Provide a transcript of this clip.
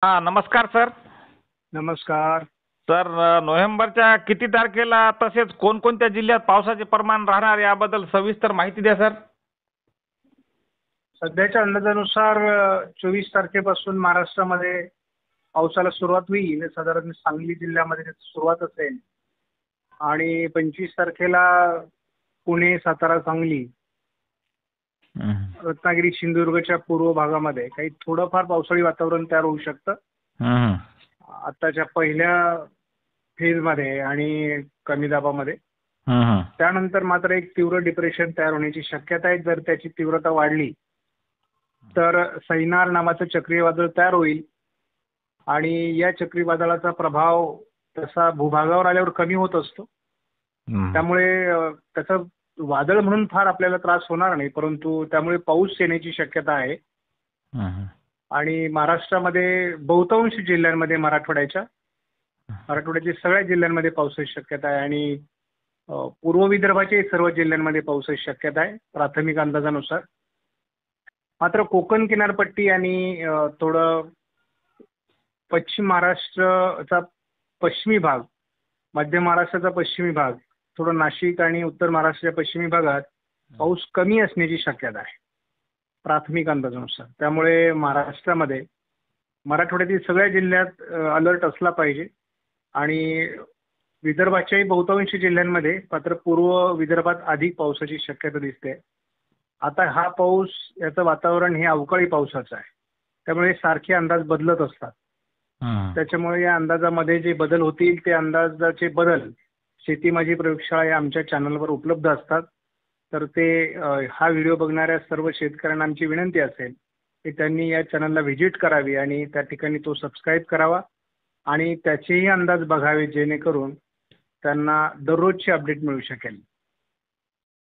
हा, नमस्कार सर. नमस्कार. सर, नोव्हेंबरच्या किती तारखेला तसेच कोणकोणत्या जिल्ह्यात पावसाचे प्रमाण राहणार याबद्दल सविस्तर माहिती द्या सर. सध्याच्या अंदाजानुसार 24 तारखेपासून महाराष्ट्रामध्ये पावसाला सुरुवात होईल. साधारण सांगली जिल्ह्यामध्ये त्याची सुरुवात असेल आणि 25 तारखेला पुणे, सातारा, सांगली, रत्नागिरी, सिंधुदुर्गच्या पूर्व भागामध्ये काही थोडंफार पावसाळी वातावरण तयार होऊ शकतं. आताच्या पहिल्या फेजमध्ये आणि कमी दाबामध्ये. त्यानंतर मात्र एक तीव्र डिप्रेशन तयार होण्याची शक्यता आहे. जर त्याची तीव्रता वाढली तर सैनार नावाचं चक्रीवादळ तयार होईल आणि या चक्रीवादळाचा प्रभाव तसा भूभागावर आल्यावर कमी होत असतो. त्यामुळे त्याचं वादळ म्हणून फार आपल्याला त्रास होणार नाही, परंतु त्यामुळे पाऊस येण्याची शक्यता आहे. आणि महाराष्ट्रामध्ये बहुतांश जिल्ह्यांमध्ये मराठवाड्याच्या सगळ्या जिल्ह्यांमध्ये पावसाची शक्यता आहे आणि पूर्व विदर्भाच्या सर्व जिल्ह्यांमध्ये पावसाची शक्यता आहे प्राथमिक अंदाजानुसार. मात्र कोकण किनारपट्टी आणि थोडं पश्चिम महाराष्ट्राचा पश्चिमी भाग, मध्य महाराष्ट्राचा पश्चिमी भाग, थोडं नाशिक आणि उत्तर महाराष्ट्राच्या पश्चिमी भागात पाऊस कमी असण्याची शक्यता आहे प्राथमिक अंदाजानुसार. त्यामुळे महाराष्ट्रामध्ये मराठवाड्यातील सगळ्या जिल्ह्यात अलर्ट असला पाहिजे आणि विदर्भाच्याही बहुतांश जिल्ह्यांमध्ये, मात्र पूर्व विदर्भात अधिक पावसाची शक्यता दिसते. आता हा पाऊस, याचं वातावरण हे अवकाळी पावसाचं आहे, त्यामुळे सारखे अंदाज बदलत असतात. त्याच्यामुळे या अंदाजामध्ये जे बदल होतील ते अंदाजाचे बदल शेती माझी प्रयोगशाळा या आमच्या चॅनलवर उपलब्ध असतात. तर ते हा व्हिडिओ बघणाऱ्या सर्व शेतकऱ्यांना आमची विनंती असेल की त्यांनी या चॅनलला व्हिजिट करावी आणि त्या ठिकाणी तो सबस्क्राईब करावा आणि त्याचेही अंदाज बघावे, जेणेकरून त्यांना दररोजची अपडेट मिळू शकेल.